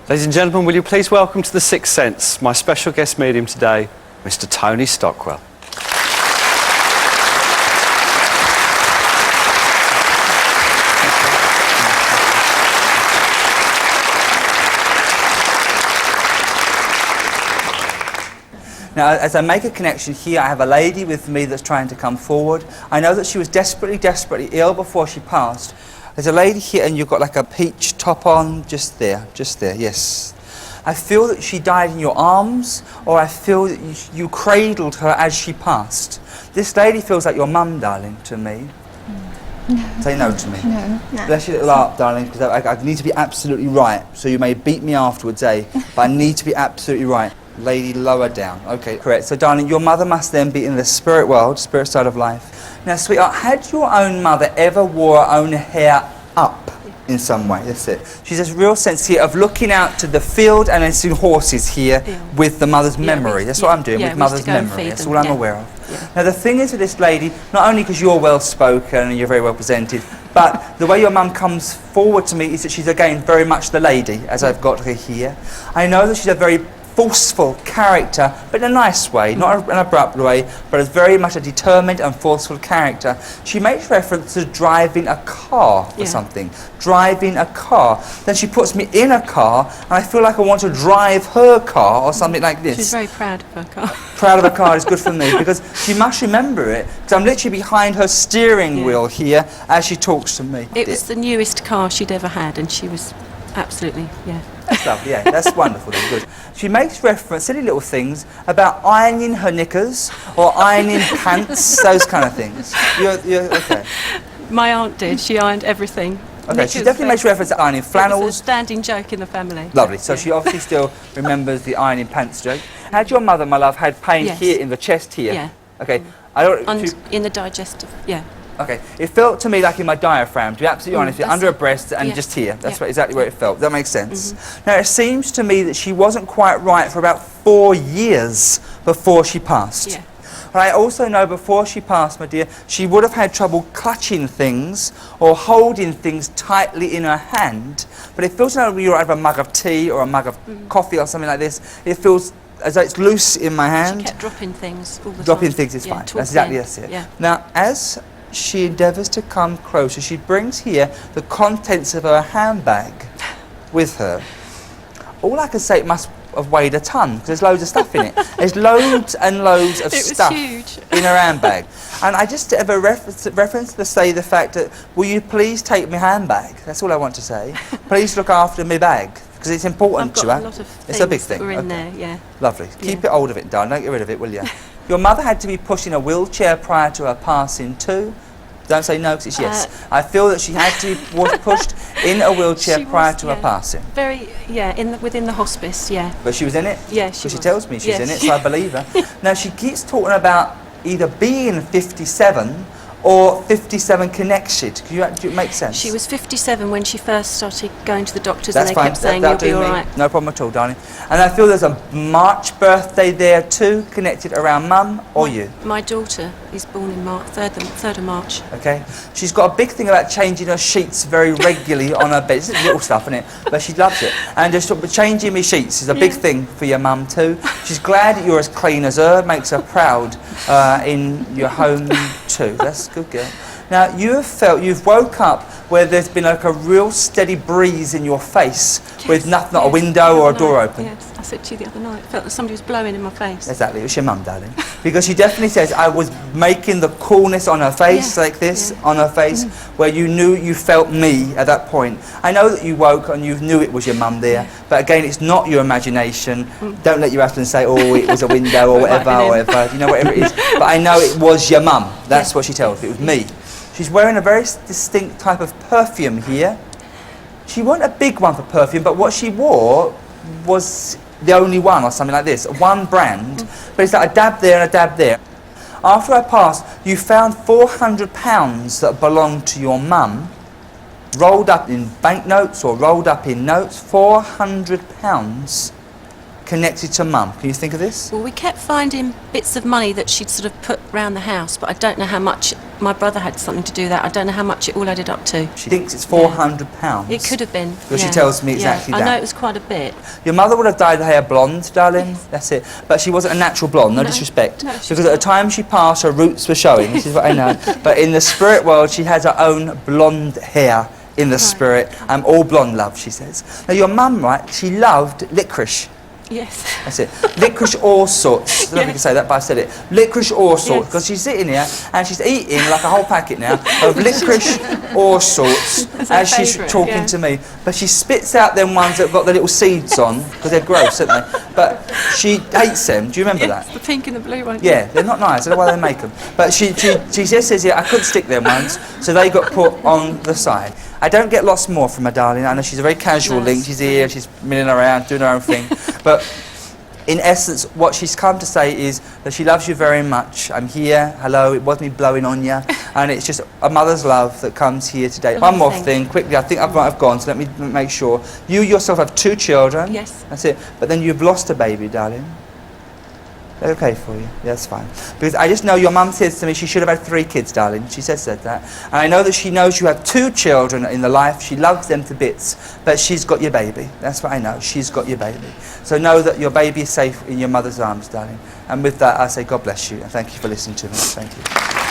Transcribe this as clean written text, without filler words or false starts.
Ladies and gentlemen, will you please welcome to The Sixth Sense my special guest medium today, Mr. Tony Stockwell. Now, as I make a connection here, I have a lady with me that's trying to come forward. I know that she was desperately, desperately ill before she passed. There's a lady here and you've got like a peach top on, just there, yes. I feel that she died in your arms, or I feel that you cradled her as she passed. This lady feels like your mum, darling, to me. No. Say no to me. No. Bless your little heart, darling, because I need to be absolutely right. So you may beat me afterwards, but I need to be absolutely right. Lady, lower down. Okay, correct. So, darling, your mother must then be in the spirit world, spirit side of life. Now, sweetheart, had your own mother ever wore her own hair up in some way? That's it. She's a real sense here of looking out to the field and then seeing horses here with the mother's memory. That's what I'm doing, with mother's memory. That's all I'm aware of. Yeah. Now, the thing is with this lady, not only because you're well spoken and you're very well presented, but the way your mum comes forward to me is that she's again very much the lady, as I've got her here. I know that she's a very forceful character, but in a nice way, not an abrupt way, but as very much a determined and forceful character. She makes reference to driving a car or something. Driving a car. Then she puts me in a car, and I feel like I want to drive her car or something like this. She's very proud of her car. Proud of her car is good for me, because she must remember it, because I'm literally behind her steering wheel here as she talks to me. It was the newest car she'd ever had, and she was absolutely, That's lovely, that's wonderful, that's good. She makes reference, silly little things, about ironing her knickers or ironing pants, those kind of things. You're okay. My aunt did. She ironed everything. Okay, Knickers, she definitely makes reference to ironing flannels. It was a standing joke in the family. Lovely, so she obviously still remembers the ironing pants joke. Had your mother, my love, had pain here in the chest here? Yeah. Okay, I don't... in the digestive, Okay, it felt to me like in my diaphragm, to be absolutely honest, under her breast and just here. That's exactly where it felt. That makes sense. Now, it seems to me that she wasn't quite right for about 4 years before she passed. Yeah. But I also know before she passed, my dear, she would have had trouble clutching things or holding things tightly in her hand. But it feels like you're out of a mug of tea or a mug of coffee or something like this. It feels as though it's loose in my hand. She kept dropping things all the time. Dropping things is fine. That's exactly it. Yeah. Now, as she endeavours to come closer, she brings here the contents of her handbag with her. All I can say, it must have weighed a ton, because there's loads of stuff in it. There's loads and loads of stuff in her handbag. And I just have a reference to say the fact that, will you please take my handbag? That's all I want to say. Please look after my bag, because it's important to her. I've got a lot of things it's a big thing. that were in there, Lovely. Keep it hold of it, darling. Don't get rid of it, will you? Your mother had to be pushed in a wheelchair prior to her passing too. Don't say no, because it's yes. I feel that she had to be pushed in a wheelchair prior to her passing. Very, within the hospice, But she was in it? Yeah, she was. She tells me she's in it, so I believe her. Now, she keeps talking about either being 57 or 57 connected. Do it make sense? She was 57 when she first started going to the doctors, That's and they kept saying, you'll be all right. No problem at all, darling. And I feel there's a March birthday there too, connected around Mum or you. My daughter is born in March, 3rd of March. Okay. She's got a big thing about changing her sheets very regularly on her bed. It's little stuff, isn't it? But she loves it. And just changing me sheets is a big thing for your mum too. She's glad that you're as clean as her. Makes her proud in your home too. That's good, girl. Now, you've woke up where there's been like a real steady breeze in your face with nothing, not a window or a door open. Yes, I said to you the other night, I felt that somebody was blowing in my face. Exactly, it was your mum, darling. Because she definitely says, I was making the coolness on her face, like this, on her face, where you knew you felt me at that point. I know that you woke and you knew it was your mum there, but again, it's not your imagination. Don't let your husband say, oh, it was a window or whatever, you know, whatever it is. But I know it was your mum. That's what she tells me, it was me. She's wearing a very distinct type of perfume here. She wasn't a big one for perfume, but what she wore was the only one, or something like this, one brand, but it's like a dab there and a dab there. After I passed, you found £400 that belonged to your mum, rolled up in banknotes or rolled up in notes, £400. connected to mum? Can you think of this? Well, we kept finding bits of money that she'd sort of put round the house, but I don't know how much. My brother had something to do with that. I don't know how much it all added up to. She thinks it's £400. It could have been. Because she tells me exactly I that. know it was quite a bit. Your mother would have dyed her hair blonde, darling. That's it. But she wasn't a natural blonde, no disrespect. No, she because at the time she passed, her roots were showing. This is what I know. But in the spirit world, she has her own blonde hair in the spirit. I'm all blonde, love, she says. Now, your mum, right, she loved licorice. Yes. That's it. Licorice all sorts. I don't know if you can say that, but I said it. Licorice all sorts. Because she's sitting here and she's eating like a whole packet now of licorice all sorts as she's talking to me. But she spits out them ones that have got the little seeds on because they're gross, aren't they? But she hates them. Do you remember that? The pink and the blue one. Yeah, they're not nice. I don't know why they make them. But she just says here, I couldn't stick them ones, so they got put on the side. I don't get lots more from her, darling. I know she's a very casual link. She's here, she's milling around, doing her own thing. But in essence, what she's come to say is that she loves you very much. I'm here, hello, it was me blowing on you. And it's just a mother's love that comes here today. One more thing, quickly, I think I might have gone, so let me make sure. You yourself have 2 children. Yes. That's it. But then you've lost a baby, darling. Okay for you? Yeah, that's fine. Because I just know your mum says to me she should have had 3 kids, darling. She said that. And I know that she knows you have 2 children in the life. She loves them to bits. But she's got your baby. That's what I know. She's got your baby. So know that your baby is safe in your mother's arms, darling. And with that, I say God bless you. And thank you for listening to me. Thank you.